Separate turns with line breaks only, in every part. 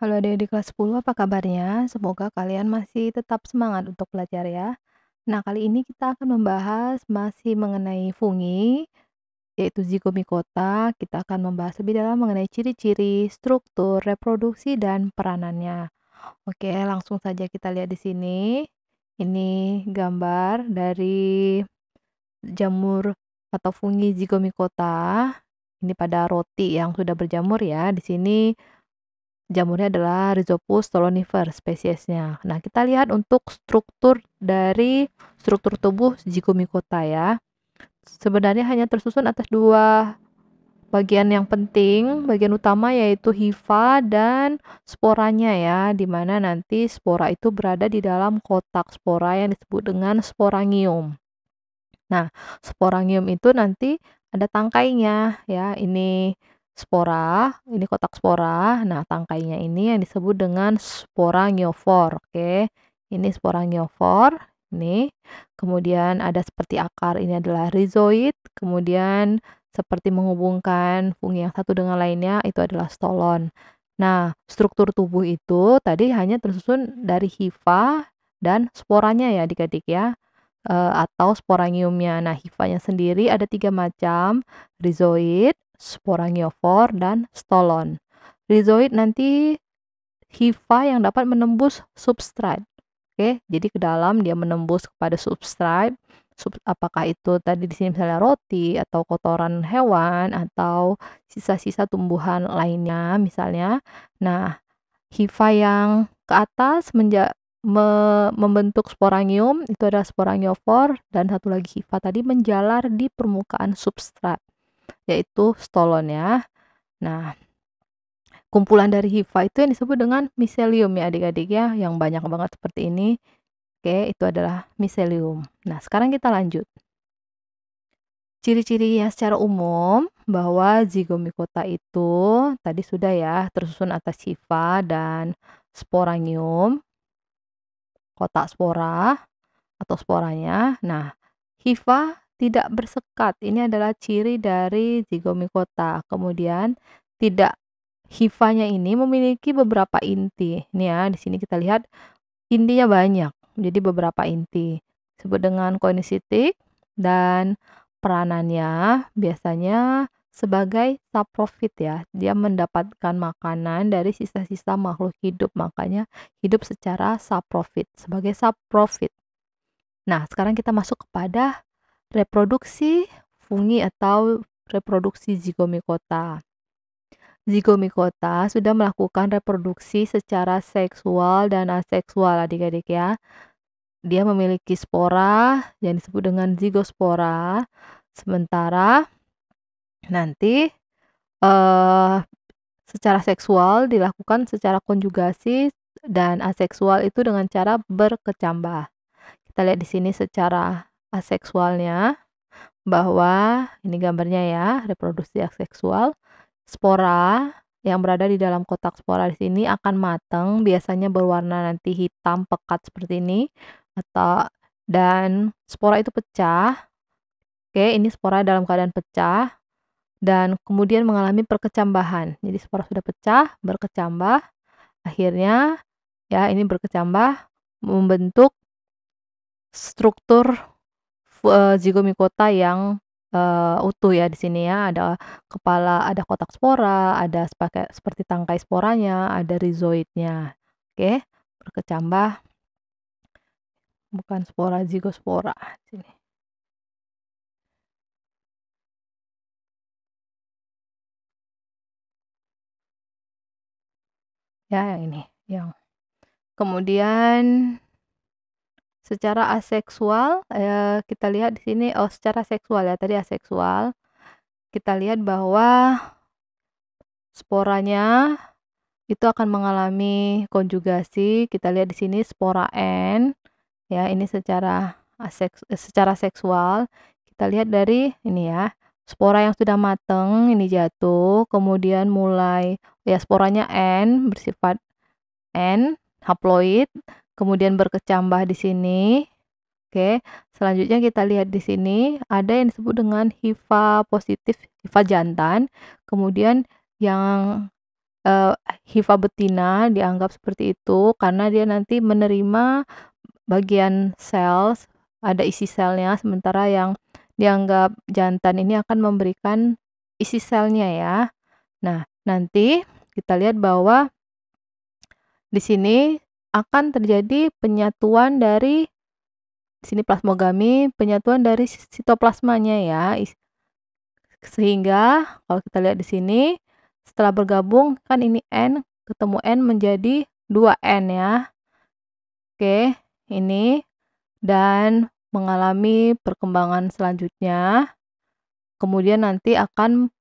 Halo adik di kelas 10, apa kabarnya? Semoga kalian masih tetap semangat untuk belajar ya. Nah, kali ini kita akan membahas masih mengenai fungi, yaitu zygomicota. Kita akan membahas lebih dalam mengenai ciri-ciri, struktur, reproduksi, dan peranannya. Oke, langsung saja kita lihat di sini. Ini gambar dari jamur atau fungi zygomicota. Ini pada roti yang sudah berjamur ya. Di sini jamurnya adalah Rhizopus stolonifer spesiesnya. Nah, kita lihat untuk struktur tubuh Zygomicota ya. Sebenarnya hanya tersusun atas dua bagian yang penting. Bagian utama yaitu hifa dan sporanya ya, di mana nanti spora itu berada di dalam kotak spora yang disebut dengan sporangium. Nah, sporangium itu nanti ada tangkainya ya. Ini spora, ini kotak spora. Nah, tangkainya ini yang disebut dengan sporangiofor. Oke. Ini sporangiofor. Ini. Kemudian ada seperti akar, ini adalah rhizoid. Kemudian seperti menghubungkan fungi yang satu dengan lainnya itu adalah stolon. Nah, struktur tubuh itu tadi hanya tersusun dari hifa dan sporanya ya adik-adik ya. Atau sporangiumnya. Nah, hifanya sendiri ada 3 macam, rhizoid, sporangiofor, dan stolon. Rhizoid nanti hifa yang dapat menembus substrat. Oke, jadi ke dalam dia menembus kepada substrat, apakah itu tadi di sini misalnya roti atau kotoran hewan atau sisa-sisa tumbuhan lainnya misalnya. Nah, hifa yang ke atas membentuk sporangium, itu ada sporangiofor, dan satu lagi hifa tadi menjalar di permukaan substrat, yaitu stolon ya. Nah, kumpulan dari hifa itu yang disebut dengan miselium ya adik-adik ya, yang banyak banget seperti ini. Oke, itu adalah miselium. Nah, sekarang kita lanjut. Ciri-cirinya secara umum bahwa zygomicota itu tadi sudah ya, tersusun atas hifa dan sporangium, kotak spora atau sporanya. Nah, hifa tidak bersekat. Ini adalah ciri dari zygomicota. Kemudian tidak hifanya ini memiliki beberapa inti. Ini ya, di sini kita lihat intinya banyak. Jadi beberapa inti. Disebut dengan koinisitik dan peranannya biasanya sebagai saprofit ya. Dia mendapatkan makanan dari sisa-sisa makhluk hidup. Makanya hidup secara saprofit, sebagai saprofit. Nah, sekarang kita masuk kepada reproduksi fungi atau reproduksi zygomicota. Zygomicota sudah melakukan reproduksi secara seksual dan aseksual adik-adik ya. Dia memiliki spora yang disebut dengan zigospora. Sementara nanti eh, secara seksual dilakukan secara konjugasi dan aseksual itu dengan cara berkecambah. Kita lihat di sini secara aseksualnya bahwa ini gambarnya ya, reproduksi aseksual. Spora yang berada di dalam kotak spora di sini akan matang, biasanya berwarna nanti hitam pekat seperti ini atau dan spora itu pecah. Oke, ini spora dalam keadaan pecah dan kemudian mengalami perkecambahan. Jadi spora sudah pecah, berkecambah, akhirnya ya ini berkecambah membentuk struktur zygomicota yang utuh ya di sini ya. Ada kepala, ada kotak spora, ada seperti tangkai sporanya, ada rhizoidnya. Oke, berkecambah, bukan spora, zigospora. Sini. Ya, yang ini. Yang kemudian secara aseksual, kita lihat di sini, oh secara seksual ya, tadi aseksual. Kita lihat bahwa sporanya itu akan mengalami konjugasi. Kita lihat di sini spora N, ya ini secara seksual. Kita lihat dari ini ya, spora yang sudah matang ini jatuh, kemudian mulai ya sporanya N bersifat N haploid, kemudian berkecambah di sini. Oke, selanjutnya kita lihat di sini ada yang disebut dengan hifa positif, hifa jantan. Kemudian yang eee, hifa betina dianggap seperti itu karena dia nanti menerima bagian sel, ada isi selnya, sementara yang dianggap jantan ini akan memberikan isi selnya ya. Nah, nanti kita lihat bahwa di sini akan terjadi penyatuan dari di sini plasmogami, penyatuan dari sitoplasmanya ya. Sehingga kalau kita lihat di sini, setelah bergabung kan ini N, ketemu N menjadi 2N ya. Oke, ini dan mengalami perkembangan selanjutnya, kemudian nanti akan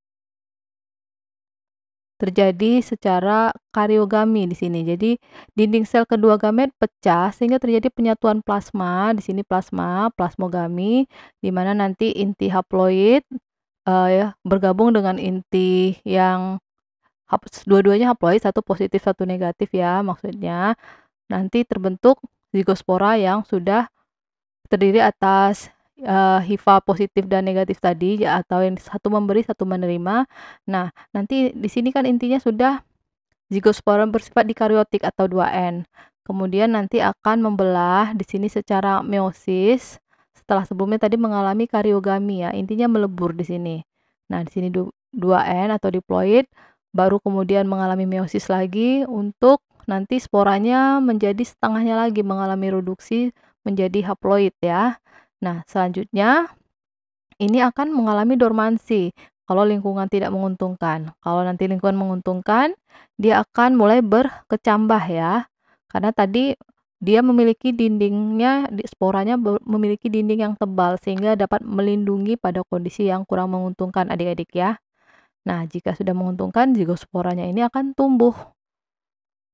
terjadi secara kariogami di sini. Jadi dinding sel kedua gamet pecah sehingga terjadi penyatuan plasma, di sini plasma, plasmogami, di mana nanti inti haploid ya bergabung dengan inti yang dua-duanya haploid, satu positif, satu negatif ya maksudnya. Nanti terbentuk zigospora yang sudah terdiri atas, hifa positif dan negatif tadi ya atau yang satu memberi, satu menerima. Nah, nanti di sini kan intinya sudah zigospora bersifat dikariotik atau 2N. Kemudian nanti akan membelah di sini secara meiosis, setelah sebelumnya tadi mengalami kariogami ya, intinya melebur di sini. Nah, di sini 2N atau diploid, baru kemudian mengalami meiosis lagi untuk nanti sporanya menjadi setengahnya lagi mengalami reduksi menjadi haploid ya. Nah, selanjutnya ini akan mengalami dormansi kalau lingkungan tidak menguntungkan. Kalau nanti lingkungan menguntungkan, dia akan mulai berkecambah ya. Karena tadi dia memiliki dindingnya, sporanya memiliki dinding yang tebal sehingga dapat melindungi pada kondisi yang kurang menguntungkan adik-adik ya. Nah, jika sudah menguntungkan, zigosporanya ini akan tumbuh.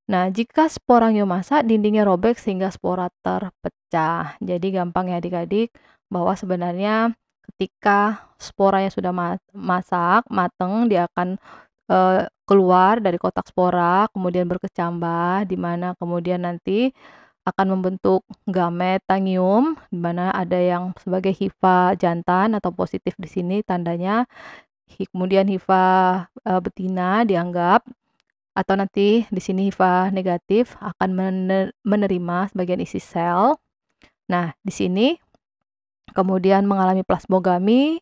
Nah, jika spora ngiomasa, dindingnya robek sehingga spora terpecah. Jadi gampang ya adik-adik, bahwa sebenarnya ketika sporanya sudah mateng, dia akan keluar dari kotak spora, kemudian berkecambah, di mana kemudian nanti akan membentuk gamet tangium, di mana ada yang sebagai hifa jantan atau positif di sini tandanya, kemudian hifa betina dianggap atau nanti di sini hifa negatif akan menerima sebagian isi sel. Nah, di sini kemudian mengalami plasmogami,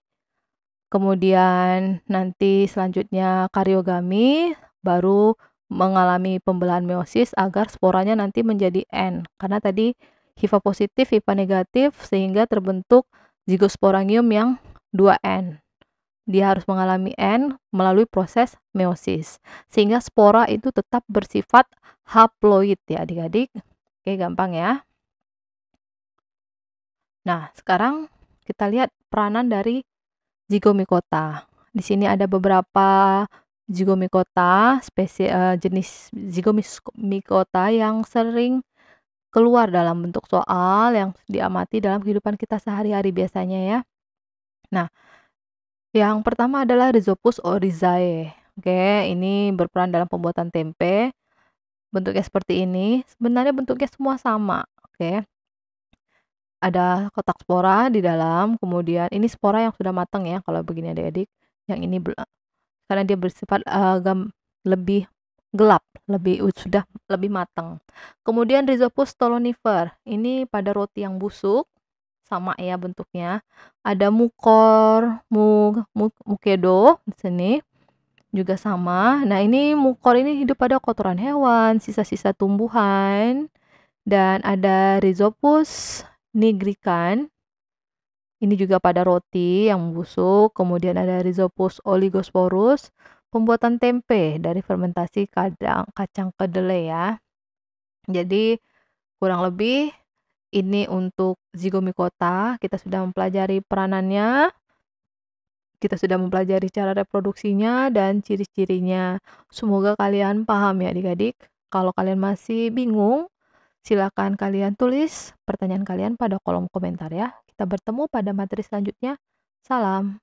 kemudian nanti selanjutnya kariogami, baru mengalami pembelahan meiosis agar sporanya nanti menjadi N. Karena tadi hifa positif, hifa negatif sehingga terbentuk zigosporangium yang 2N. Dia harus mengalami N melalui proses meiosis. Sehingga spora itu tetap bersifat haploid ya adik-adik. Oke, gampang ya. Nah, sekarang kita lihat peranan dari zigomikota. Di sini ada beberapa zigomikota, jenis zigomikota yang sering keluar dalam bentuk soal yang diamati dalam kehidupan kita sehari-hari biasanya ya. Nah, yang pertama adalah Rhizopus oryzae. Oke, ini berperan dalam pembuatan tempe. Bentuknya seperti ini. Sebenarnya bentuknya semua sama. Oke. Ada kotak spora di dalam, kemudian ini spora yang sudah matang ya kalau begini adik-adik. Yang ini karena dia bersifat lebih gelap, sudah lebih matang. Kemudian Rhizopus stolonifer. Ini pada roti yang busuk sama ya bentuknya. Ada mukor, mukedo di sini juga sama. Nah, ini mukor ini hidup pada kotoran hewan, sisa-sisa tumbuhan, dan ada Rhizopus nigrican. Ini juga pada roti yang busuk. Kemudian ada Rhizopus oligosporus, pembuatan tempe dari fermentasi kacang kedelai ya. Jadi kurang lebih ini untuk zigomikota, kita sudah mempelajari peranannya, kita sudah mempelajari cara reproduksinya dan ciri-cirinya. Semoga kalian paham ya adik-adik. Kalau kalian masih bingung, silakan kalian tulis pertanyaan kalian pada kolom komentar ya. Kita bertemu pada materi selanjutnya. Salam.